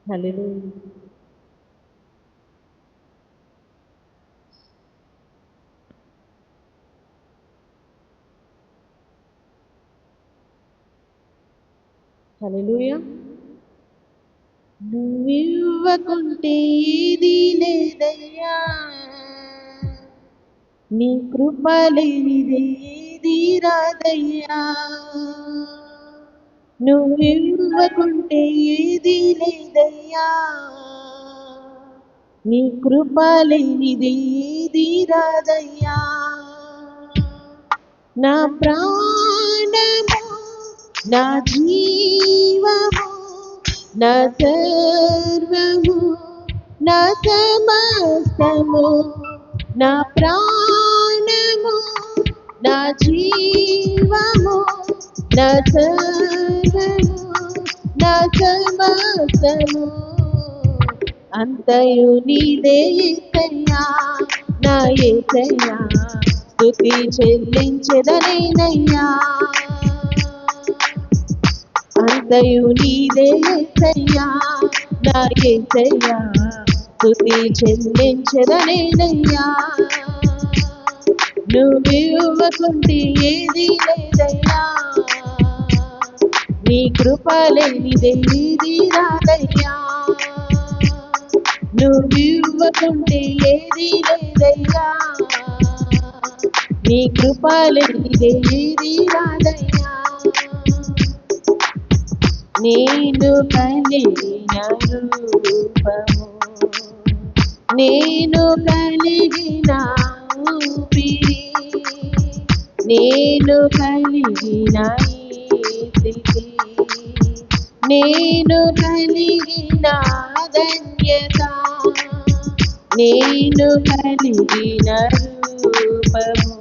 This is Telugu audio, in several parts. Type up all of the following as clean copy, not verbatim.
హల్లెలూయా. హల్లెలూయా. నువ్వివ్వకుంటే ఏదీ లేదయ్యా, నీ కృప లేనిదే ఏదీ రాదయ్యా. నువ్వివ్వకుంటే ఏదీ లేదయ్యా, నీ కృప లేనిదే ఏదీ రాదయ్యా. నా ప్రాణము, నా జీవము, నా సర్వము, నా సమస్తము, నా ప్రాణము, నా జీవము, నా సర్వము, నా సమస్తము అంతయు నీదే యేసయ్యా, నా యేసయ్యా. స్తుతి చెల్లించెదనేనయ్యా, అంతయు నీదే యేసయ్యా, నా యేసయ్యా. స్తుతి చెల్లించెదనేనయ్యా. నువ్వివ్వకుంటే ఏదీ లేదయ్యా, నీ కృప లేనిదే ఏదీ రాదయ్యా. నువ్వివ్వకుంటే ఏదీ లేదయ్యా, నీ కృప లేనిదే ఏదీ రాదయ్యా. నేను కలిగిన రూపము, నేను కలిగిన ఊపిరి, నేను కలిగిన ఈ స్థితి, నేను కలిగిన ధన్యత, నేను కలిగిన రూపము,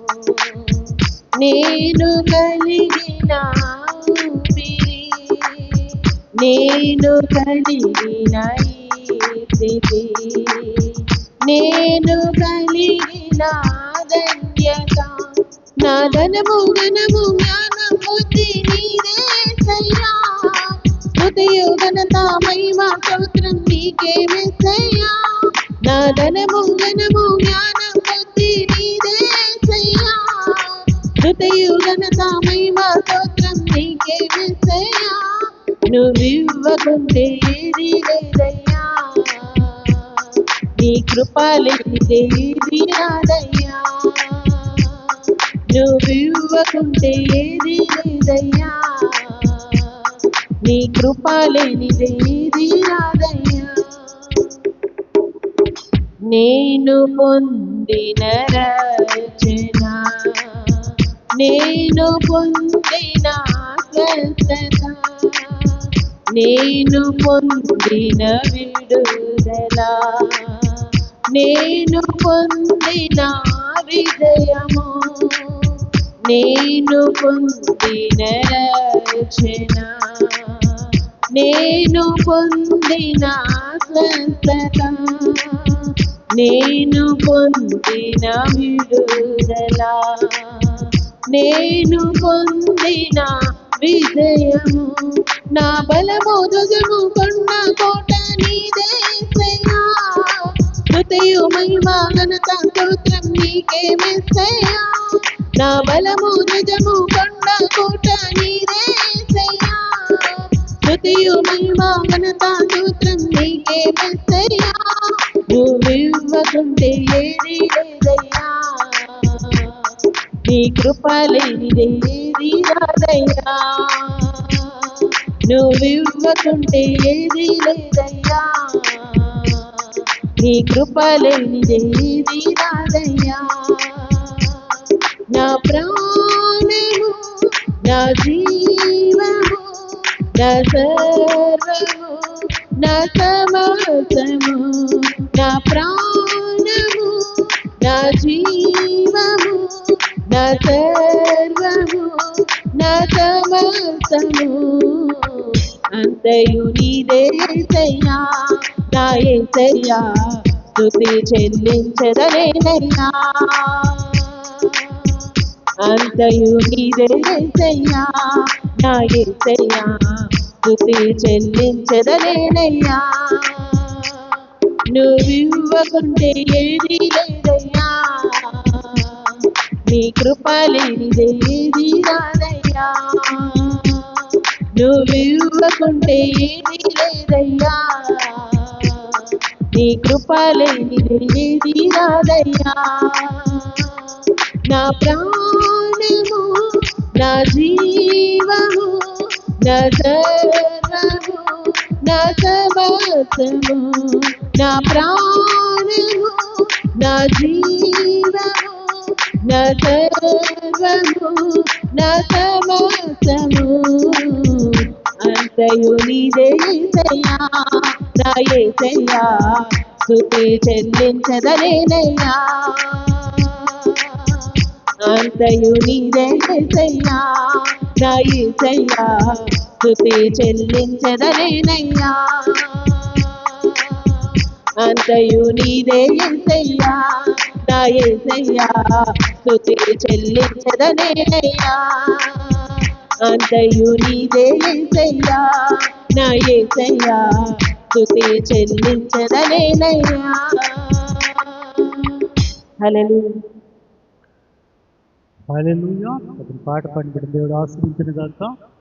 నేను కలిగిన ఊపిరి, నేను కలిగిన ఈ స్థితి, నేను కలిగిన ధన్యత. నా ధనము ఘనము జ్ఞానం బుద్ధి నీదేసయ్యా, స్తుతియు ఘనత మహిమ స్తోత్రం నీకే యేసయ్యా. నా ధనము ఘనము జ్ఞానం బుద్ధి నీదేసయ్యా, స్తుతియు ఘనత మహిమ స్తోత్రం నీకే యేసయ్యా. నువ్వివ్వకుంటే ఏదీ లేదయ్యా, నీ కృప లేనిదే ఏదీ రాదయ్యా. నువ్వివ్వకుంటే ఏదీ లేదయ్యా, నీ కృప లేనిదే ఏదీ రాదయ్యా. నేను పొందిన రక్షణ, నేను పొందిన స్వస్థత, నేను పొందిన విడుదల, నేను పొందిన విజయము, నేను పొందిన రక్షణ, నేను పొందిన స్వస్థత, నేను పొందిన విడుదల, నేను పొందిన విజయము. నా బలము ధ్వజము కొండ కోట నీదేసయ్యా, స్తుతియు మహిమ ఘనత స్తోత్రం నీకే యేసయ్యా. నా బలము ధ్వజము కొండ కోట నీదేసయ్యా, స్తుతియు మహిమ ఘనత స్తోత్రం నీకే యేసయ్యా. నువ్వివ్వకుంటే ఏదీ లేదయ్యా, నీ కృప లేనిదే ఏదీ రాదయ్యా. నువ్వివ్వకుంటే ఏదీ లేదయ్యా, నీ కృప లేనిదే ఏదీ రాదయ్యా. నా ప్రాణము, నా జీవము, నా సర్వము, నా సమస్తము, నా ప్రాణము, నా జీవము, నా సర్వము, నా సమస్తము అంతయు నీదే యేసయ్యా, నా యేసయ్యా. స్తుతి చెల్లించెదనేనయ్యా, అంతయు నీదే యేసయ్యా, నా యేసయ్యా. స్తుతి చెల్లించెదనేనయ్యా. నువ్వివ్వకుంటే ఏది లేదయ్యా, నీ కృప లేనిదే ఏది రాదయ్యా. నువ్వివ్వకుంటే ఏది లేదయ్యా, నీ కృప లేనిదే ఏది రాదయ్యా. నా ప్రాణము, నా జీవము, నా సర్వము, నా సమస్తము, నా ప్రాణము, నా జీవము, నా సర్వము, నా సమస్తము, అంతయు నీదే యేసయ్యా, నా యేసయ్యా. స్తుతి చెల్లించెదనేనయ్యా. అంతయు నీదే యేసయ్యా, నా యేసయ్యా. స్తుతి చెల్లించెదనేనయ్యా. అంతయు నీదే యేసయ్యా, నా యేసయ్యా. స్తుతి చెల్లించెదనేనయ్యా. అంతయు నీదే యేసయ్యా, నా యేసయ్యా. స్తుతి చెల్లించెదనేనయ్యా. హల్లెలూయా. హల్లెలూయా. పాట పాడిన దేవుడు ఆశీర్వదించును గాక.